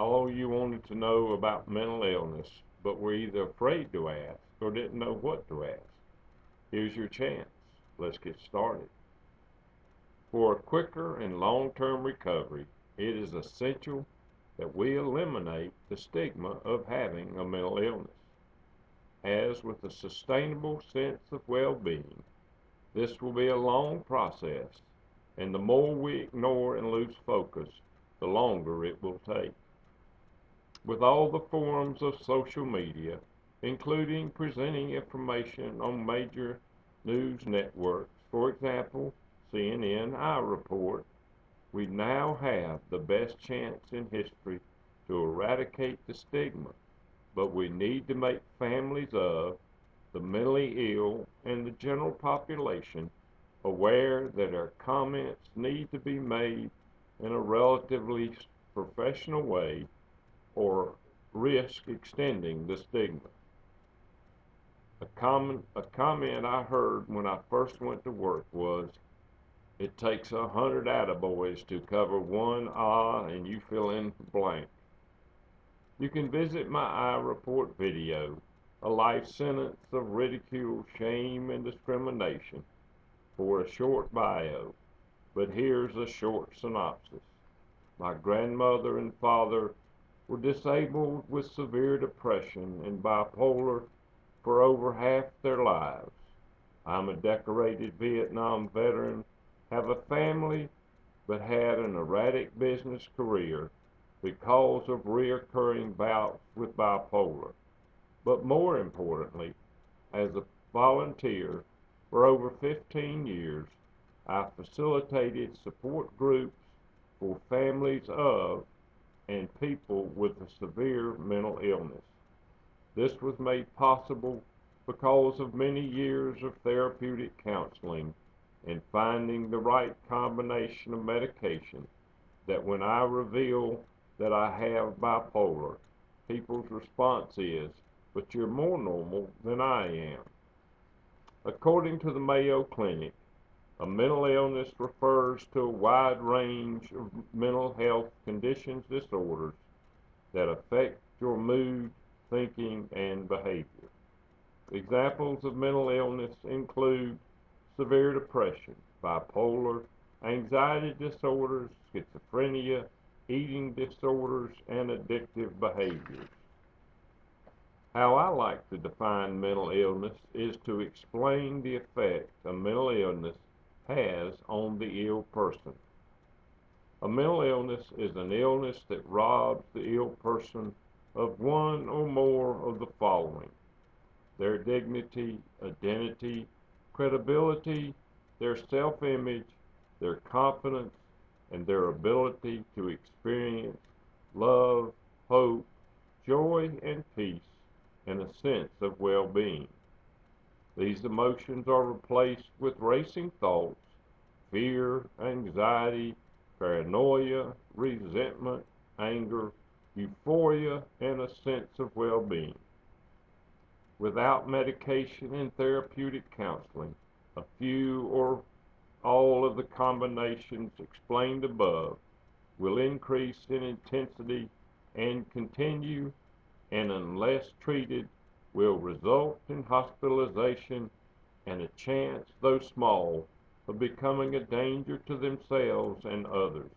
all you wanted to know about mental illness, but were either afraid to ask or didn't know what to ask. Here's your chance. Let's get started. For a quicker and long-term recovery, it is essential that we eliminate the stigma of having a mental illness. As with a sustainable sense of well-being, this will be a long process, and the more we ignore and lose focus, the longer it will take. With all the forms of social media, including presenting information on major news networks, for example, CNN, iReport, we now have the best chance in history to eradicate the stigma, but we need to make families of the mentally ill and the general population aware that our comments need to be made in a relatively professional way or risk extending the stigma. A comment I heard when I first went to work was, "It takes 100 attaboys to cover one and you fill in the blank." You can visit my iReport video, A Life Sentence of Ridicule, Shame, and Discrimination, for a short bio, but here's a short synopsis. My grandmother and father were disabled with severe depression and bipolar for over half their lives. I'm a decorated Vietnam veteran, have a family, but had an erratic business career because of recurring bouts with bipolar. But more importantly, as a volunteer for over 15 years, I facilitated support groups for families of and people with a severe mental illness. This was made possible because of many years of therapeutic counseling and finding the right combination of medication that when I reveal that I have bipolar, people's response is, "But you're more normal than I am." According to the Mayo Clinic, a mental illness refers to a wide range of mental health conditions, disorders that affect your mood, thinking, and behavior. Examples of mental illness include severe depression, bipolar, anxiety disorders, schizophrenia, eating disorders, and addictive behaviors. How I like to define mental illness is to explain the effect a mental illness has on the ill person. A mental illness is an illness that robs the ill person of one or more of the following: their dignity, identity, credibility, their self-image, their confidence, and their ability to experience love, hope, joy, and peace, and a sense of well-being. These emotions are replaced with racing thoughts, fear, anxiety, paranoia, resentment, anger, euphoria, and a sense of well-being. Without medication and therapeutic counseling, a few or all of the combinations explained above will increase in intensity and continue, and unless treated, will result in hospitalization and a chance, though small, of becoming a danger to themselves and others.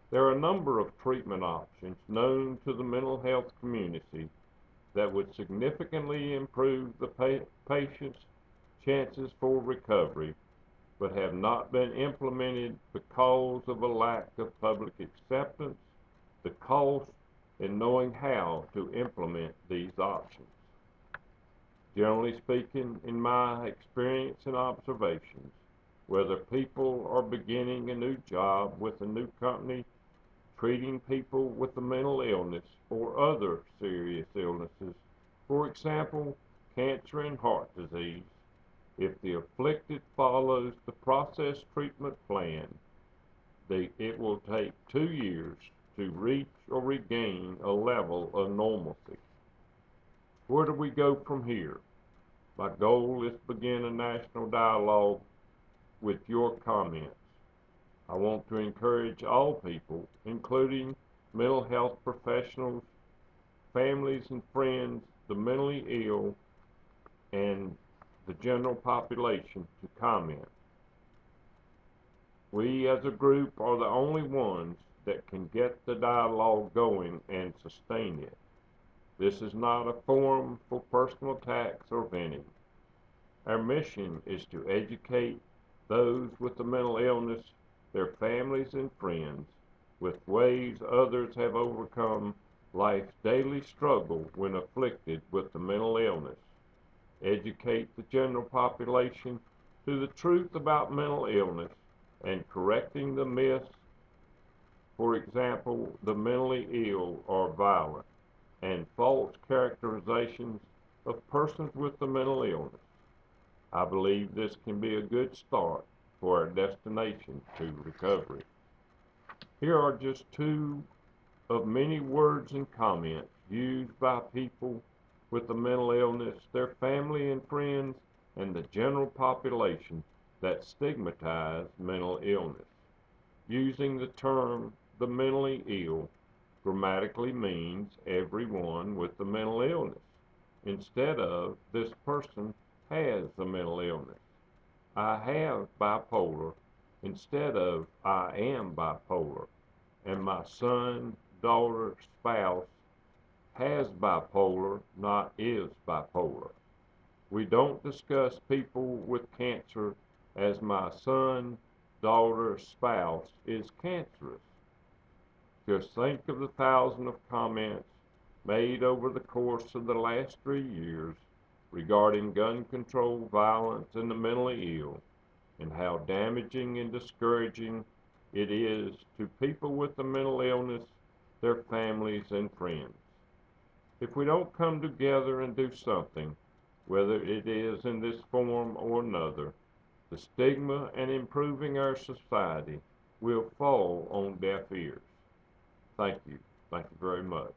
There are a number of treatment options known to the mental health community that would significantly improve the patient's chances for recovery, but have not been implemented because of a lack of public acceptance, the cost, and knowing how to implement these options. Generally speaking, in my experience and observations, whether people are beginning a new job with a new company, treating people with a mental illness or other serious illnesses, for example, cancer and heart disease, if the afflicted follows the process treatment plan, it will take 2 years to reach or regain a level of normalcy. Where do we go from here? My goal is to begin a national dialogue with your comments. I want to encourage all people, including mental health professionals, families and friends, the mentally ill, and the general population to comment. We as a group are the only ones that can get the dialogue going and sustain it. This is not a forum for personal attacks or venting. Our mission is to educate those with the mental illness, their families and friends, with ways others have overcome life's daily struggle when afflicted with the mental illness. Educate the general population to the truth about mental illness and correcting the myths. For example, the mentally ill are violent and false characterizations of persons with the mental illness. I believe this can be a good start for our destination to recovery. Here are just two of many words and comments used by people with the mental illness, their family and friends, and the general population that stigmatize mental illness. Using the term the mentally ill grammatically means everyone with the mental illness, instead of this person has the mental illness. I have bipolar instead of I am bipolar, and my son, daughter, spouse has bipolar, not is bipolar. We don't discuss people with cancer as my son, daughter, spouse is cancerous. Just think of the thousands of comments made over the course of the last 3 years regarding gun control, violence, and the mentally ill, and how damaging and discouraging it is to people with the mental illness, their families, and friends. If we don't come together and do something, whether it is in this form or another, the stigma and improving our society will fall on deaf ears. Thank you. Thank you very much.